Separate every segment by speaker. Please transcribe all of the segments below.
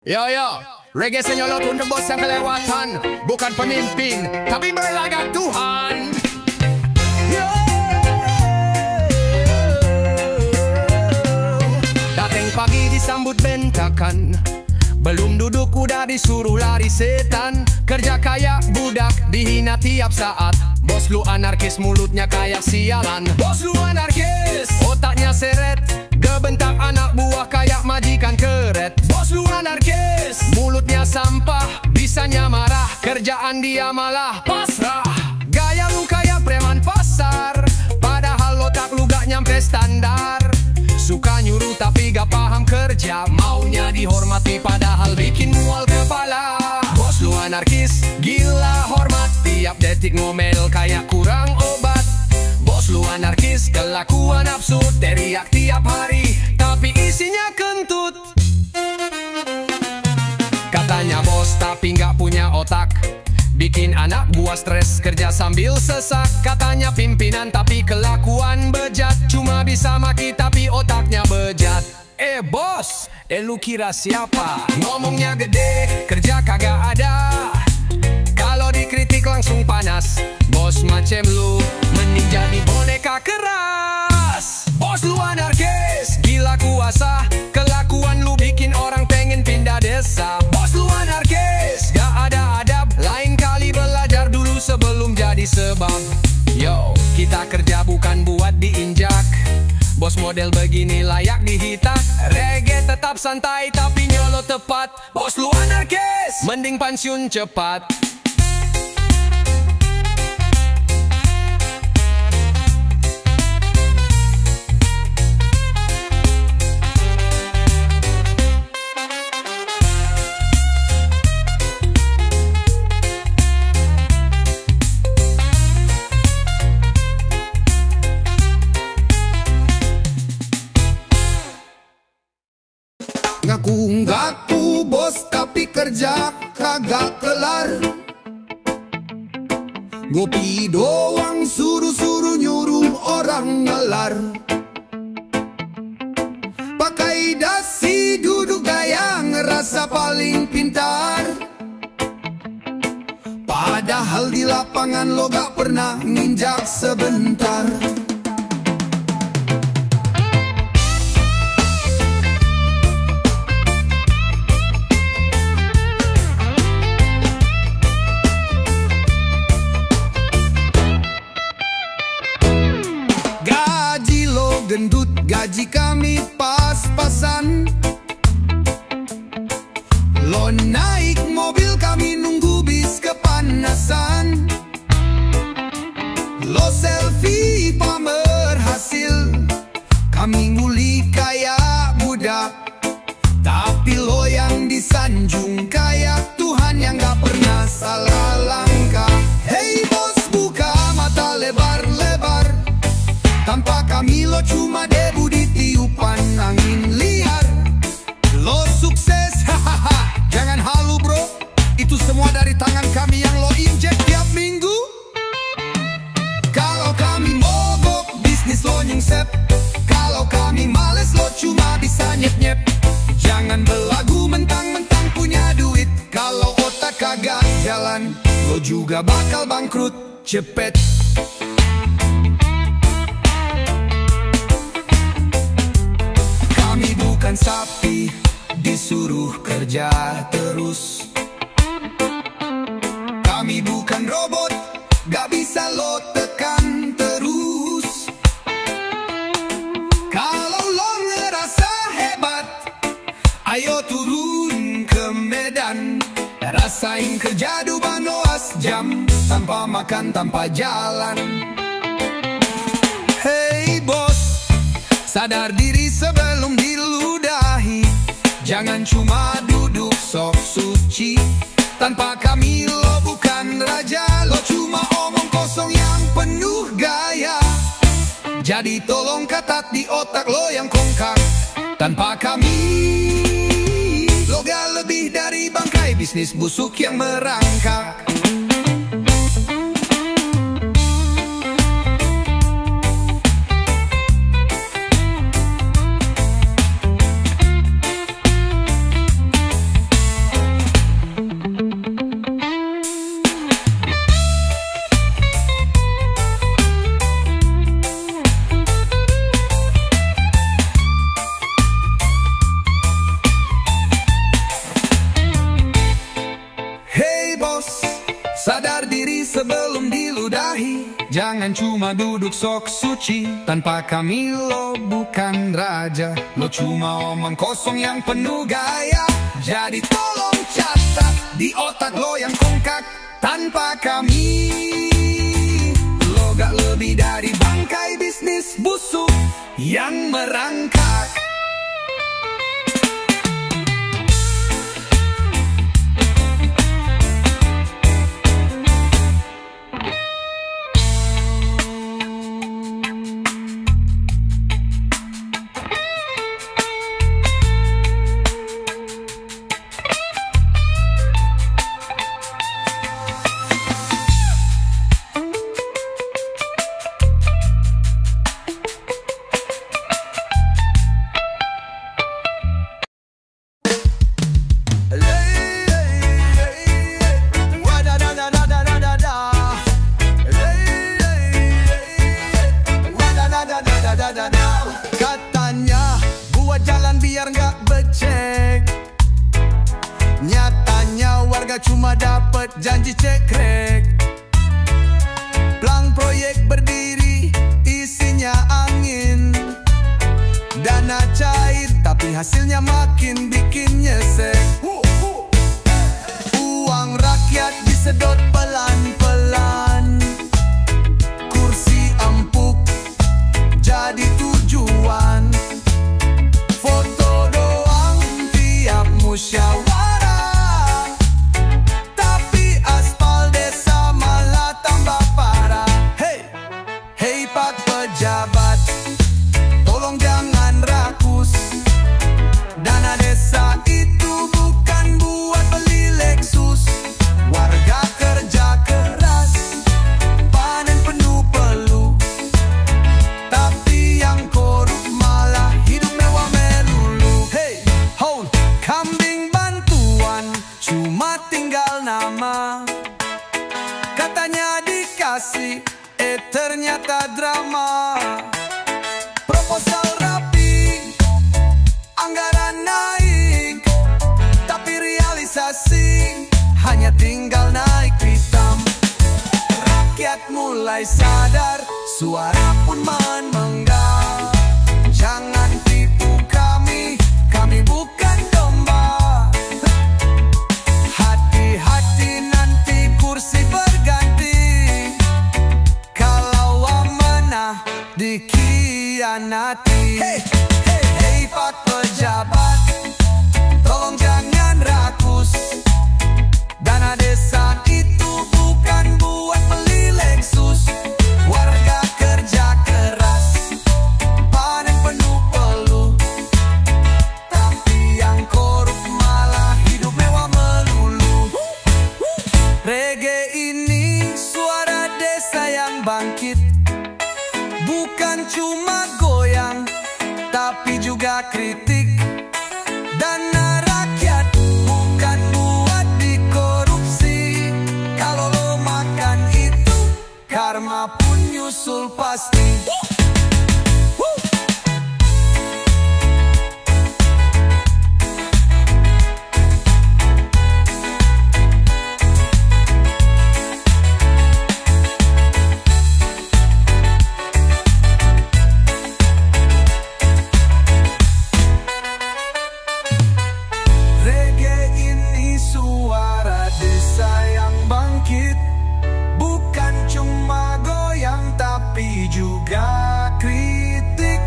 Speaker 1: Yo yo, reggae senyolot untuk bos yang kelewatan. Bukan pemimpin, tapi berlagak Tuhan. Yo. Datang pagi disambut bentakan, belum duduk udah disuruh lari setan. Kerja kayak budak, dihina tiap saat. Bos lu anarkis, mulutnya kayak sialan. Bos lu anarkis, otaknya seret, gebentak anak buah kayak majikan keret. Bos lu anarkis, mulutnya sampah, bisanya marah, kerjaan dia malah pasrah. Gaya lu kayak preman pasar, padahal otak lu gak nyampe standar. Suka nyuruh tapi gak paham kerja, maunya dihormati padahal bikin mual kepala. Bos lu anarkis, gila hormat, tiap detik ngomel kayak kurang obat. Bos lu anarkis, kelakuan absurd, teriak tiap hari, tapi isinya kentut. Katanya bos tapi nggak punya otak, bikin anak buah stres, kerja sambil sesak. Katanya pimpinan tapi kelakuan bejat, cuma bisa maki tapi otaknya bejat. Bos, lu kira siapa? Ngomongnya gede, kerja kagak ada. Kalau dikritik langsung panas. Bos macem lu, mending jadi boneka keras. Bos lu anarkis, gila kuasa, kelakuan lu bikin orang pengen pindah desa. Bos lu anarkis, gak ada adab, lain kali belajar dulu sebelum jadi sebab. Yo, kita kerja bukan buat diinjak. Bos model begini layak dihita. Reggae tetap santai tapi nyolot tepat. Bos lu anarkis, mending pensiun cepat.
Speaker 2: Ngaku-ngaku bos tapi kerja kagak kelar. Ngopi doang suruh-suruh nyuruh orang ngelar. Pakai dasi duduk gaya ngerasa paling pintar, padahal di lapangan lo gak pernah nginjak sebentar. Gendut, gaji kami pas-pasan. Lo naik mobil, kami nunggu bis kepanasan. Lo selfie pamer hasil, kami nguli kayak budak. Tapi lo yang disanjung kayak Tuhan yang gak pernah salah langkah. Hey bos, buka mata lebar-lebar, tanpa kami lo cuma debu di tiupan angin liar. Lo sukses, hahaha, jangan halu bro, itu semua dari tangan kami yang lo injek tiap minggu. Kalau kami mogok, bisnis lo nyengsep. Kalau kami males, lo cuma bisa nyep-nyep. Jangan belagu mentang-mentang punya duit, kalau otak kagak jalan, lo juga bakal bangkrut cepet. Bukan sapi, disuruh kerja terus. Kami bukan robot, gak bisa lo tekan terus. Kalau lo ngerasa hebat, ayo turun ke medan. Rasain kerja 12 jam, tanpa makan, tanpa jalan. Hey bos, sadar diri sebelum diludahi. Jangan cuma duduk sok suci, tanpa kami lo bukan raja. Lo cuma omong kosong yang penuh gaya. Jadi tolong katat di otak lo yang kongkak. Tanpa kami lo gak lebih dari bangkai bisnis busuk yang merangkak. sebelum diludahi. Jangan cuma duduk sok suci. Tanpa kami lo bukan raja. Lo cuma omong kosong yang penuh gaya. Jadi tolong catat di otak lo yang kongkak. Tanpa kami lo gak lebih dari bangkai bisnis busuk yang merangkak. Katanya buat jalan biar nggak becek. Nyatanya warga cuma dapat janji cekrek. Plang proyek berdiri isinya angin. Dana cair tapi hasilnya makin bikin nyesek. Uang rakyat disedot pelan-pelan. Kursi empuk jadi tujuan. Foto doang tiap musyawarah, tapi aspal desa malah tambah parah. Hey, hey Pak pejabat, tolong jangan rakus. Dana desa itu bukan buat beli Lexus. Warga kerja keras, panen penuh peluh. Tapi yang korup malah hidup mewah melulu. Hey, hold, kambing bantuan cuma tinggal nama. Katanya dikasih, ternyata drama. Proposal rapi, anggaran naik, tapi realisasi hanya tinggal naik pitam. Rakyat mulai sadar, suara pun menenggak. Jangan tipu kami, kami bukan domba. Hati-hati nanti kursi berganti. Kalau amanah dikhianati. Hey, hey, hey Pak pejabat, tolong jangan rakus. Dana desa itu bukan buat beli Lexus. Warga kerja keras, panen penuh peluh. Tapi yang korup malah hidup mewah melulu. Reggae ini suara desa yang bangkit. Bukan cuma goyang, tapi juga kritik. Dana rakyat bukan buat dikorupsi. Kalau lo makan itu, karma pun nyusul pasti. Reggae ini suara desa yang bangkit. Bukan cuma goyang tapi juga kritik.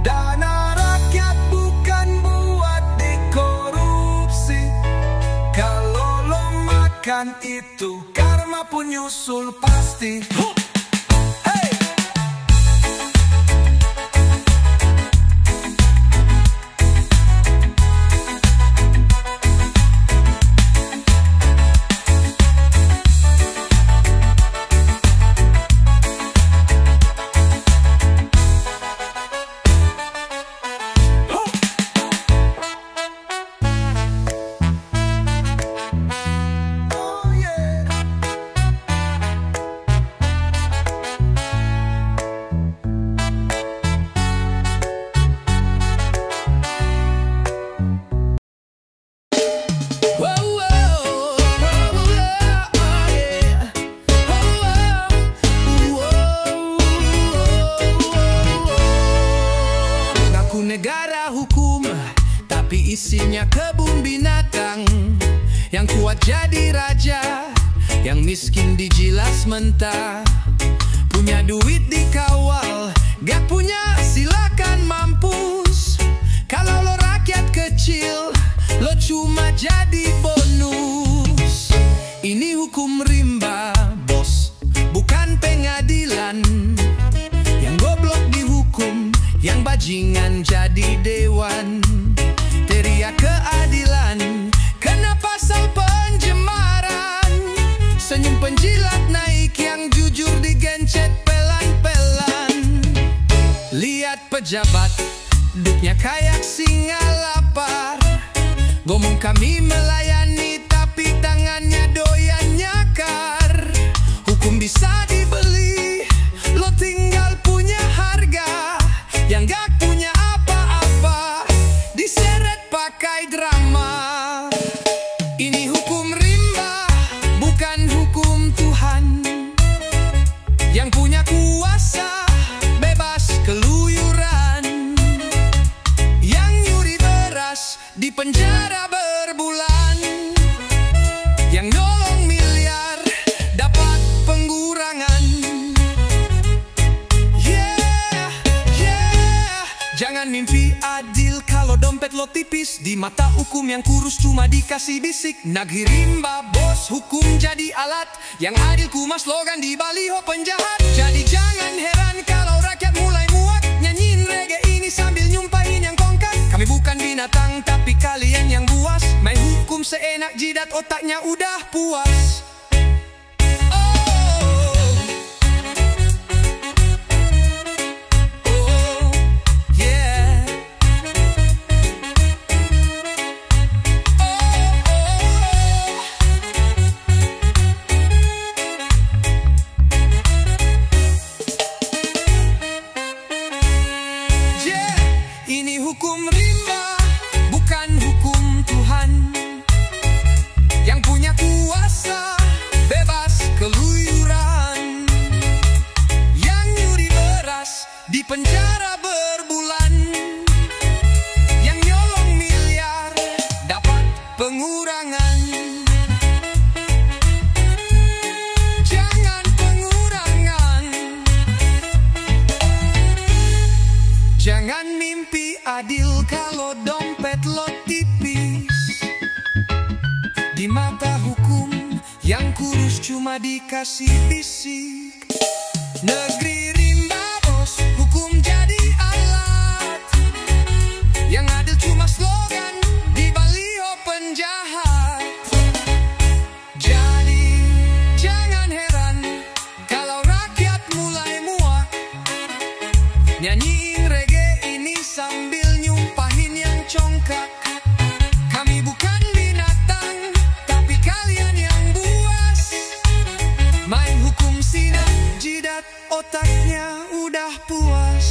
Speaker 2: Dana rakyat bukan buat dikorupsi. Kalau lo makan itu, karma pun nyusul pasti. Hey! kuat jadi raja, yang miskin dijilas mentah. Punya duit dikawal, gak punya silakan mampus. Kalau lo rakyat kecil, lo cuma jadi bonus. Ini hukum rimba, bos, bukan pengadilan. Yang goblok dihukum, yang bajingan jadi dewan. Teriak keadilan, kena pasal pencemaran. Senyum penjilat naik, yang jujur digencet pelan-pelan. Lihat pejabat, duduknya kayak singa lapar. Ngomong kami melayani, tapi tangannya doyan nyakar. Hukum bisa dibeli, lo tinggal punya harga. Yang gak punya apa-apa, diseret pakai drama. Ini hukum rimba, bukan hukum Tuhan. Yang punya kuasa, bebas keluyuran. Yang nyuri beras, di penjara berbulan. Yang nolong miliar, dapat pengurangan. Jangan mimpi adil kalau dompet lo tipis. Di mata hukum yang kurus cuma dikasih bisik. Negeri rimba bos, hukum jadi alat. Yang adil kuma slogan di baliho penjahat. Jadi jangan heran kalau rakyat mulai muak nyanyiin reggae ini sambil nyumpahin yang kongkak. Kami bukan binatang tapi kalian yang buas. Main hukum seenak jidat, otaknya udah puas. Ini hukum rimba, bukan hukum Tuhan. Yang punya kuasa, bebas keluyuran. Yang nyuri beras, di penjara berbulan. Yang nyolong miliar, dapat pengurangan. Jangan pengurangan. Jangan mimpi adil kalau dompet lo tipis. Di mata hukum yang kurus cuma dikasih bisik. Negeri rimba bos, hukum jadi alat. Yang adil cuma slogan di baliho penjahat. Jadi jangan heran kalau rakyat mulai muak nyanyiin reggae ini sambil nyumpahin yang congkak. Kami bukan binatang, tapi kalian yang buas. Main hukum sinak jidat, otaknya udah puas.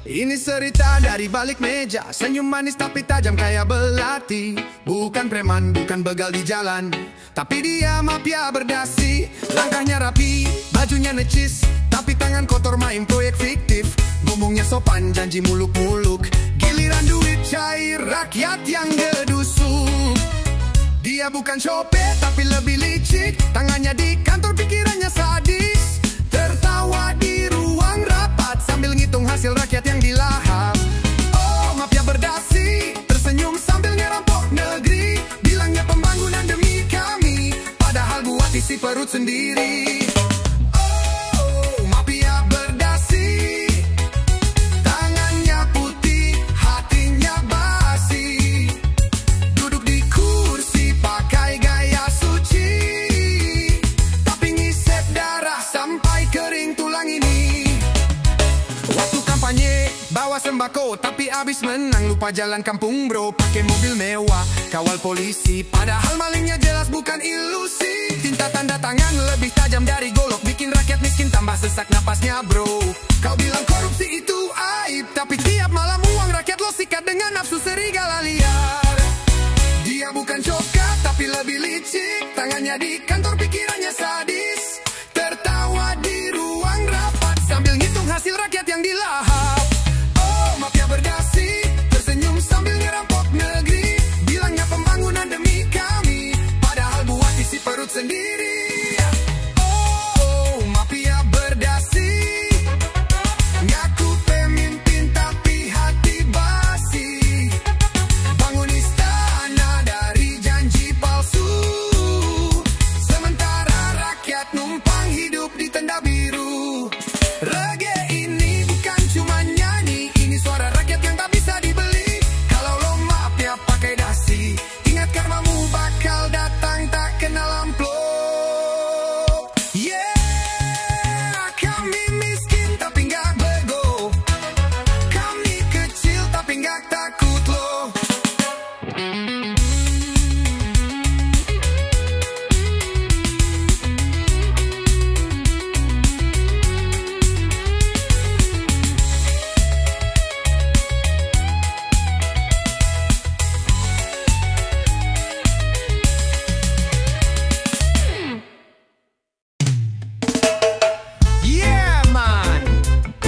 Speaker 2: Ini cerita dari balik meja, senyum manis tapi tajam kayak belati. Bukan preman, bukan begal di jalan, tapi dia mafia berdasi. Langkahnya rapi, bajunya necis, tapi tangan kotor main proyek fiktif. Ngomongnya sopan, janji muluk-muluk, giliran duit cair, rakyat yang gedusuk. Dia bukan copet, tapi lebih licik. Tangannya di kantor, pikirannya sadis. Tertawa di ruang rapat sambil ngitung hasil rakyat yang dilahap. Oh, mafia berdasi, tersenyum sambil ngerampok negeri. Bilangnya pembangunan demi kami, padahal buat isi perut sendiri. Oh, mafia berdasi, tangannya putih, hatinya basi. Duduk di kursi pakai gaya suci, tapi ngisep darah sampai kering tulang ini. Waktu kampanye bawa sembako, tapi abis menang lupa jalan kampung bro. Pakai mobil mewah, kawal polisi, padahal malingnya jelas bukan ilusi. Tinta tanda tangan lebih tajam dari golok, bikin rakyat miskin tambah sesak napasnya bro. Kau bilang korupsi itu aib, tapi tiap malam uang rakyat lo sikat terikat dengan nafsu serigala liar. Dia bukan cokat tapi lebih licik, tangannya di kantor pikirannya sadis. Tertawa di ruang rapat sambil ngitung hasil rakyat yang dilahap. Oh mafia berdasi, tersenyum sambil ngerampok negeri. Bilangnya pembangunan demi kami, padahal buat isi perut sendiri. Oh mafia berdasi, ngaku pemimpin tapi hati basi. Bangun istana dari janji palsu, sementara rakyat numpang hidup di tenda biru. Reggae ini bukan cuma nyanyi, ini suara rakyat yang tak bisa dibeli. Kalau lo mafia pakai dasi, ingat karmamu bakal datang tak kenal amplop. Yeah, kami miskin tapi nggak bego, kami kecil tapi nggak takut loh. Yeah man,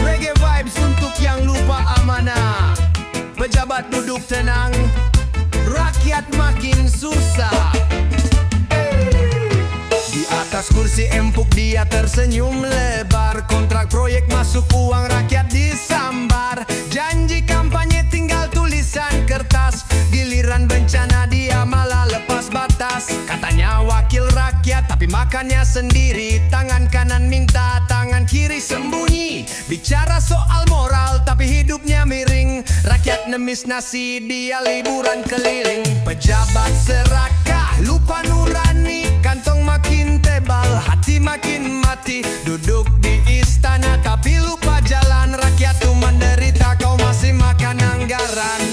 Speaker 2: reggae vibes untuk yang lupa amanah. Pejabat duduk tenang, rakyat makin susah. Di atas kursi empuk dia tersenyum lebar. Kontrak proyek masuk, uang rakyat disambar. Janji kampanye tinggal tulisan kertas, giliran bencana dia malah lepas batas. Katanya wakil rakyat tapi makannya sendiri. Tangan kanan minta, tangan kiri sembunyi. Bicara soal moral tapi hidupnya miring. Rakyat nemis nasi, dia liburan keliling. Pejabat serakah, lupa nurani. Kantong makin tebal, hati makin mati. Duduk di istana tapi lupa jalan. Rakyat tuh menderita, kau masih makan anggaran.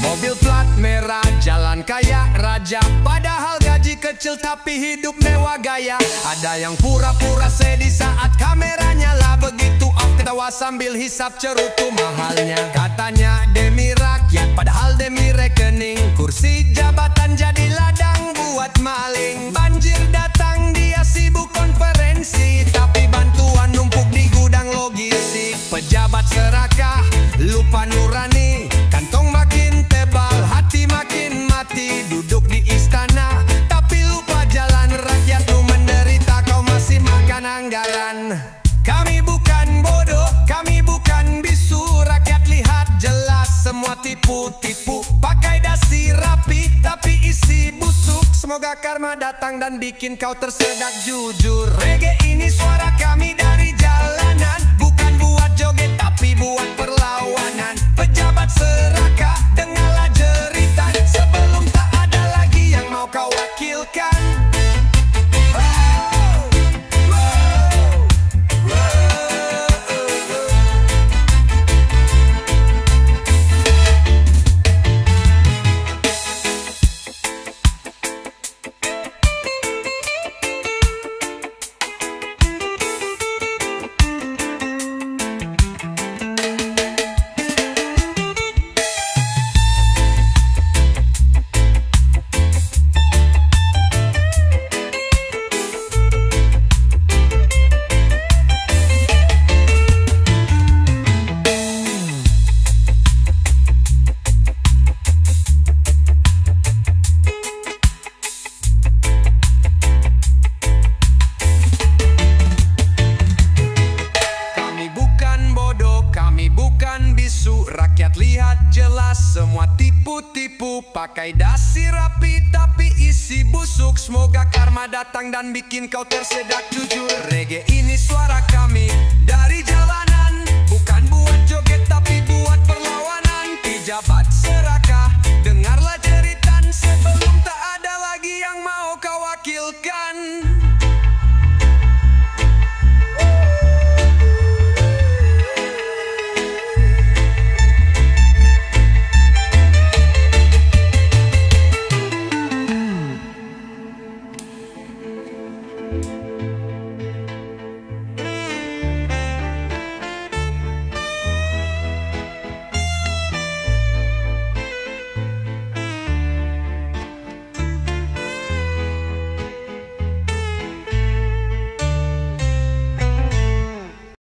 Speaker 2: Mobil plat merah, jalan kayak raja, padahal gaji kecil tapi hidup mewah gaya. Ada yang pura-pura sedih saat kamera nyala, begitu off ketawa sambil hisap cerutu mahalnya. Katanya demi rakyat, padahal demi rekening. Kursi jabatan jadi ladang buat maling. Banjir datang dia sibuk konferensi, tapi bantuan numpuk di gudang logistik. Pejabat serakah, lupa nurani. Kantong makin tebal, hati makin mati. Duduk di istana tapi lupa jalan. Rakyat lu menderita, kau masih makan anggaran. Kami bukan bodoh, kami bukan bisu. Rakyat lihat jelas, semua tipu-tipu. Pakai dasi rapi tapi isi busuk. Semoga karma datang dan bikin kau tersedak jujur. Reggae ini suara kami dari jalanan, bukan buat joget tapi buat perlawanan. Pejabat serakah, dengarlah jeritan, sebelum tak ada lagi yang mau kau wakilkan. Rakyat lihat jelas, semua tipu-tipu. Pakai dasi rapi tapi isi busuk. Semoga karma datang dan bikin kau tersedak jujur. Reggae ini suara kami dari jalanan, bukan buat joget tapi buat perlawanan. Pejabat serakah